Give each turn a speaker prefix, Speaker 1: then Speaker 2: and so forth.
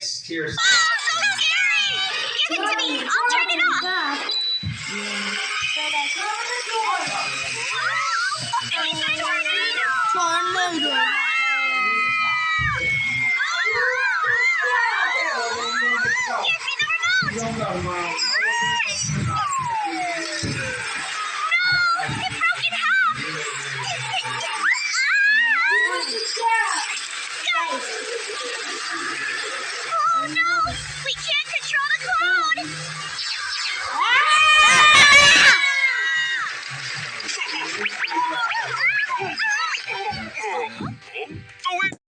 Speaker 1: Tears.
Speaker 2: Oh, so scary! Give it to me! I'll turn it off!
Speaker 3: Tornado.
Speaker 2: Give me the remote! Guys!